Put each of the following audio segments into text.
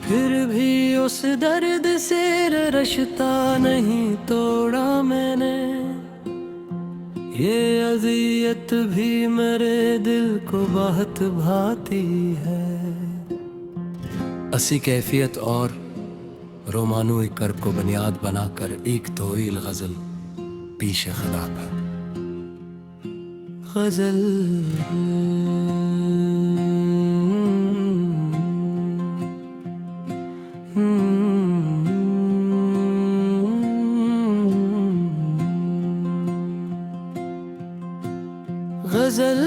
फिर भी उस दर्द से रिश्ता नहीं तोड़ा मैंने। ये अज़ियत भी मेरे दिल को बहुत भाती है। असी कैफियत और रोमानोई कर्ब को बुनियाद बनाकर एक तवील गजल पीछे खदा पर गजल। गजल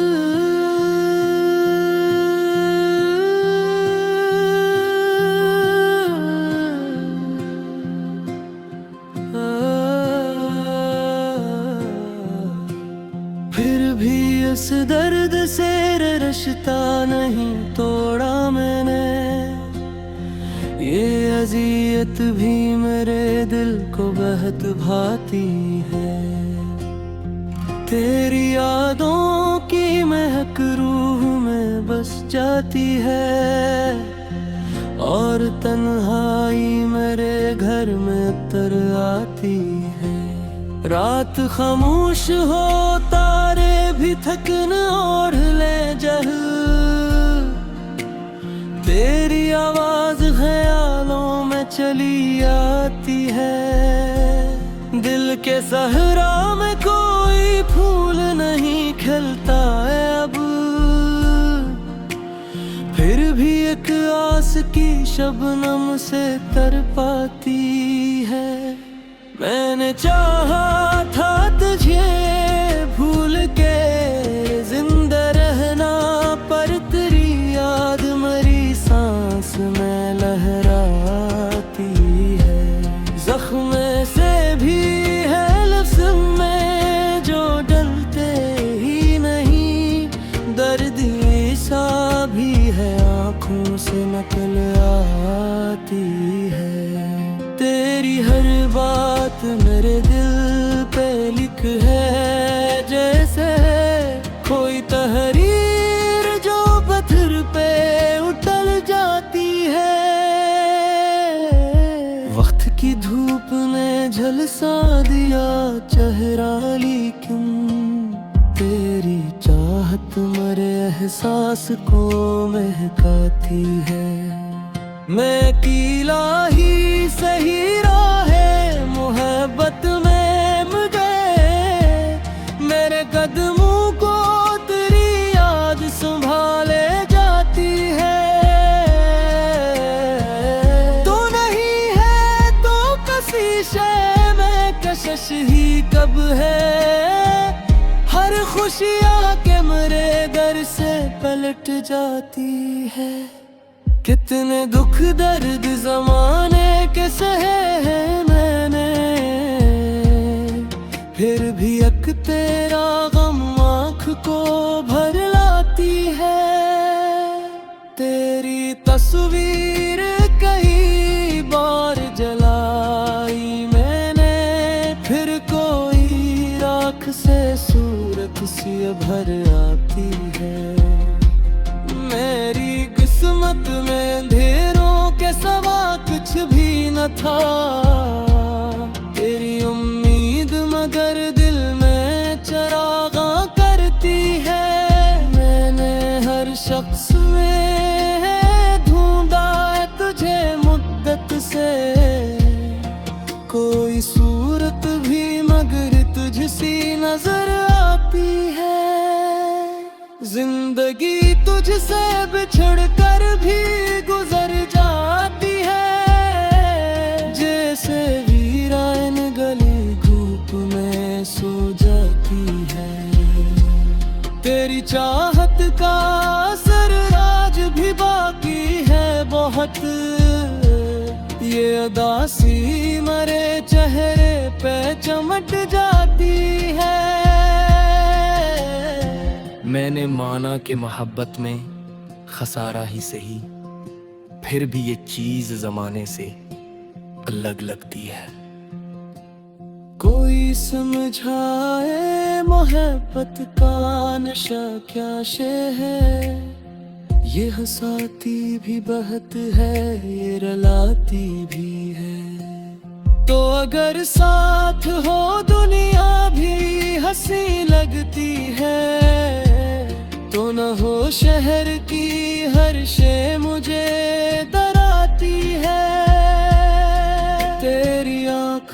फिर भी इस दर्द से रिश्ता नहीं तोड़ा मैंने। ये अज़ियत भी मेरे दिल को बहुत भाती है। तेरी यादों की महक रूह में बस जाती है और तन्हाई मेरे घर में उतर आती है। रात खामोश हो तारे भी थकन और ले जल। तेरी आवाज ख्यालों में चली आती है। दिल के सहरा में कोई फूल नहीं खिलता है अब। फिर भी एक आस की शबनम से तर पाती है। मैंने चाहा था तुझे भूल के जिंदा रहना, पर तेरी याद मरी सांस में लहराती है। जख्म से भी है लफ्ज़ में जो डलते ही नहीं। दर्द ऐसा भी है आँखों से नकल आती है। तेरी हर बात मेरे दिल पे लिख है जैसे कोई तहरीर जो पत्थर पे उतर जाती है। वक्त की धूप ने झलसा दिया चेहरा, लेकिन तेरी चाहत मेरे एहसास को महकाती है। मैं अकेला ही सही राहे मोहब्बत में मुझे, मेरे कदमों को तेरी याद संभाले जाती है। तो नहीं है तो कशिश में कशिश ही कब है। हर खुशियाँ के मेरे दर से पलट जाती है। कितने दुख दर्द जमाने के सहे हैं मैंने, फिर भी एक तेरा गम आँख को भर लाती है। तेरी तस्वीर कई बार जलाई मैंने, फिर कोई राख से सूरत सी भर आती है। मेरी किस्मत में अंधेरों के सवा कुछ भी न था। तेरी उम्मीद मगर दिल में चरागा करती है। मैंने हर शख्स में ढूंढा है तुझे मुद्दत से, कोई सूरत भी मगर तुझसी नजर आती है। जिंदगी तुझसे बिछड़ कर भी गुजर जाती है। जैसे वीरान गली धूप में सो जाती है। तेरी चाहत का असर आज भी बाकी है बहुत। ये उदासी मरे चेहरे पे चमट जाती है। मैंने माना कि मोहब्बत में खसारा ही सही, फिर भी ये चीज जमाने से अलग लगती है। कोई समझाए मोहब्बत का नशा क्या शे है। ये हंसाती भी बहुत है, ये रुलाती भी है। तो अगर साथ हो दुनिया भी हंसी लगती है। तो न हो शहर की हर शे मुझे डराती है। तेरी आँख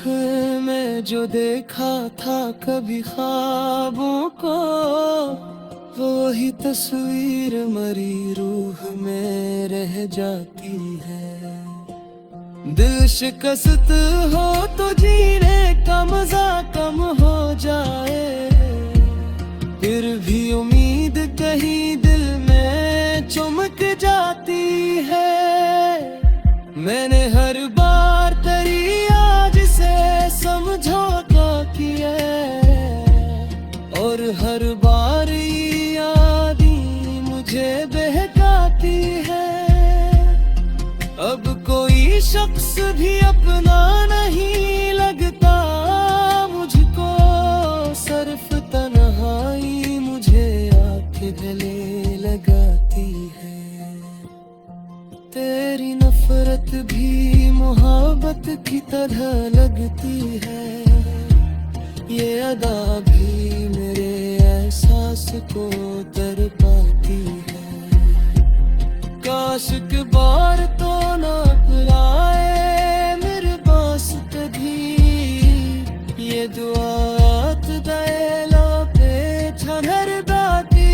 में जो देखा था कभी ख्वाबों को, वही तस्वीर मरी रूह में रह जाती है। दिल शिकस्त हो तो जीने का मजा कम हो जाए। फिर भी उम्मीद कहीं दिल में चमक जाती है। मैंने हर बार तेरी आज से समझौता किया, और हर बार याद मुझे बहकाती है। अब कोई शख्स भी अपना नहीं लगता मुझको, सिर्फ तन्हाई मुझे आके गले लगाती है। तेरी नफरत भी मोहब्बत की तरह लगती है। ये अदा भी मेरे एहसास को तड़पाती है। काश के बार तो ना आए मेरे पास कभी, ये दुआत दैला पे झर दाती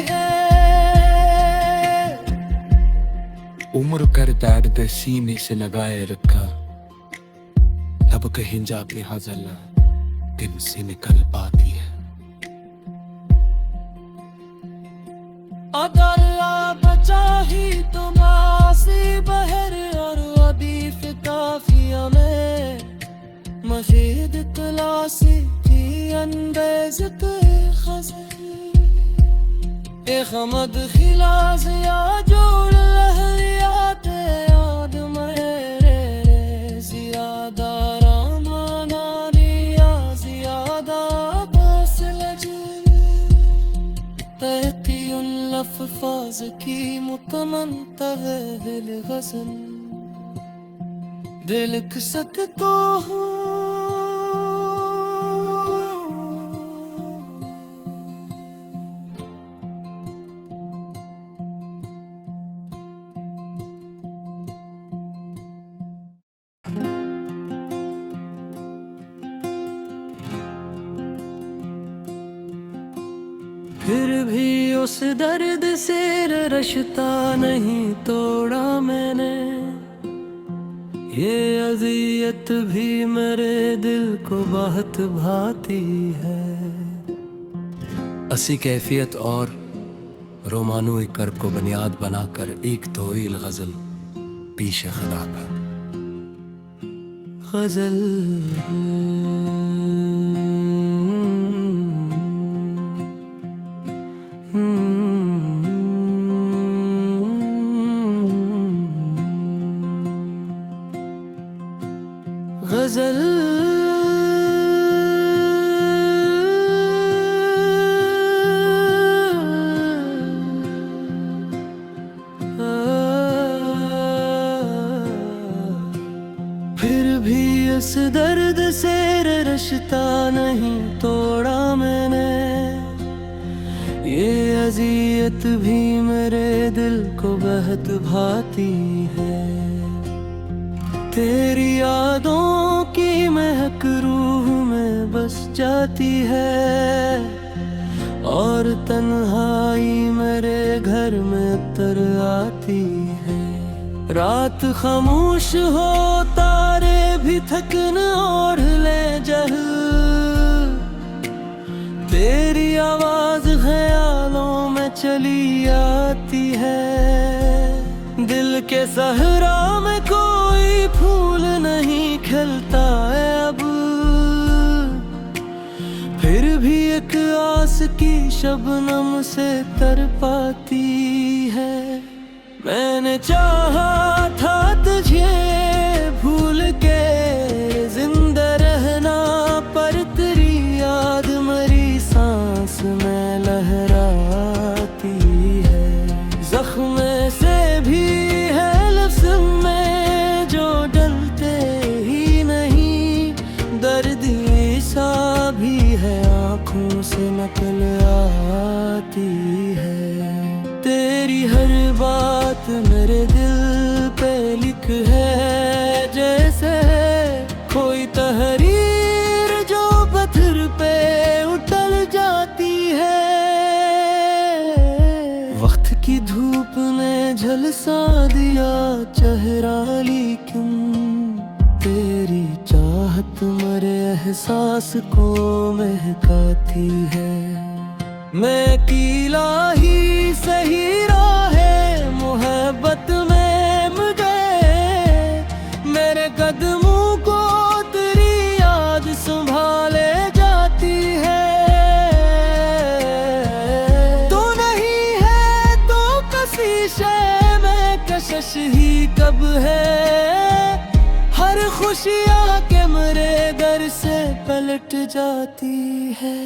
है। उम्र कर दर्द सीने से लगाए रखा, लब कहीं जाके हाजल दिन से निकल पाती है। अगर बचा ही तो मासी बहर और अदीफ काफिया में मजीद तलासी थी अंदेज़त खज़ल। एक हमद खिलाज या जोड़ लहरियाते याद मेरे ज़ियादा रामाना रिया ज़ियादा बस लजल। तहकी उन लफ़ाज़ की मुतमंतह दिल गज़ल, दिल सकतो हूँ। फिर भी उस दर्द से रश्ता नहीं तोड़ा मैंने। ये अज़ियत भी मेरे दिल को बहुत भाती है। असी कैफियत और रोमानो कर को बुनियाद बनाकर एक तोइल गजल पीछे खदा पर गजल। गजल फिर भी इस दर्द से रिश्ता नहीं तोड़ा मैंने। ये अज़ियत भी मेरे दिल को बहुत भाती है। तेरी यादों की महक रूह में बस जाती है, और तन्हाई मेरे घर में तर आती है। रात खामोश हो तारे भी थकन ओढ़ ले जह, तेरी आवाज ख्यालों में चली आती है। दिल के सहरा में कोई फूल नहीं खिलता है अब, फिर भी एक आस की शबनम से तर पाती है। मैंने चाहा था तुझे भूल के जिंदा रहना, पर तेरी याद मरी सांस में लहराती है। जख्म नकल आती है। तेरी हर बात मेरे दिल पे लिख है, जैसे कोई तहरीर जो पत्थर पे उतल जाती है। वक्त की धूप ने झलसा दिया चेहरा, लेकिन तेरी चाहत मरे एहसास को महकाती है। मैं कीला ही सही राहे मोहब्बत में मुझे, मेरे कदमों को तेरी याद संभाले जाती है। तो नहीं है तो कशिश में कशिश ही कब है। हर खुशियाँ के मेरे दर से पलट जाती है।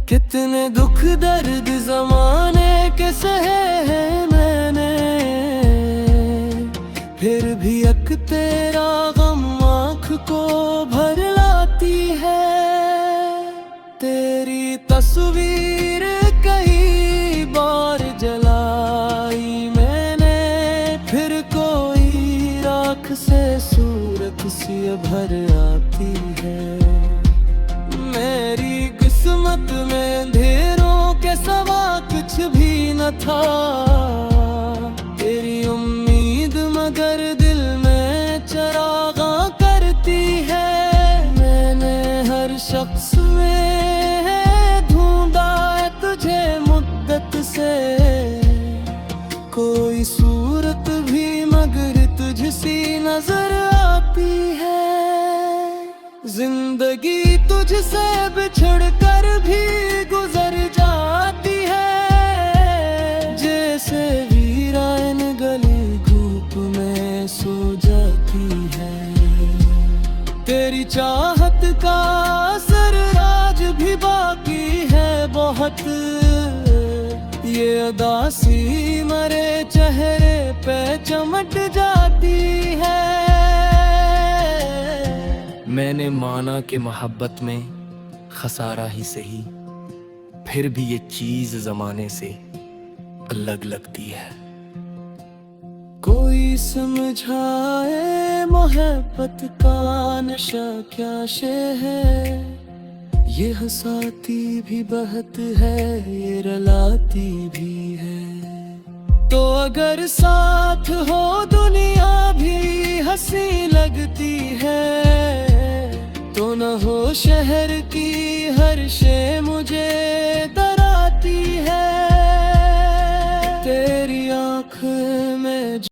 कितने दुख दर्द जमाने के सहे हैं मैंने, फिर भी एक तेरा गम आँख को भर लाती है। तेरी तस्वीर कई बार जलाई मैंने, फिर कोई राख से सूरत सी भर आती है। मेरी किस्मत में अंधेरों के सिवा कुछ भी न था, तेरी उम्मीद मगर दिल में चरागा करती है। मैंने हर शख्स में ढूंढा है तुझे मुद्दत से, कोई सूरत भी मगर तुझसी नजर आती है। जिंदगी तुझसे बिछड़ कर भी गुजर जाती है, जैसे वीरान गली धूप में सो जाती है। तेरी चाहत का असर आज भी बाकी है बहुत, ये अदासी मरे चेहरे पे चमट जाती है। मैंने माना कि मोहब्बत में खसारा ही सही, फिर भी ये चीज जमाने से अलग लगती है। कोई समझाए मोहब्बत का नशा क्या शे है, ये हंसाती भी बहत है, ये रलाती भी है। तो अगर साथ हो दुनिया भी हंसी लगती है, तो न हो शहर की हर शे मुझे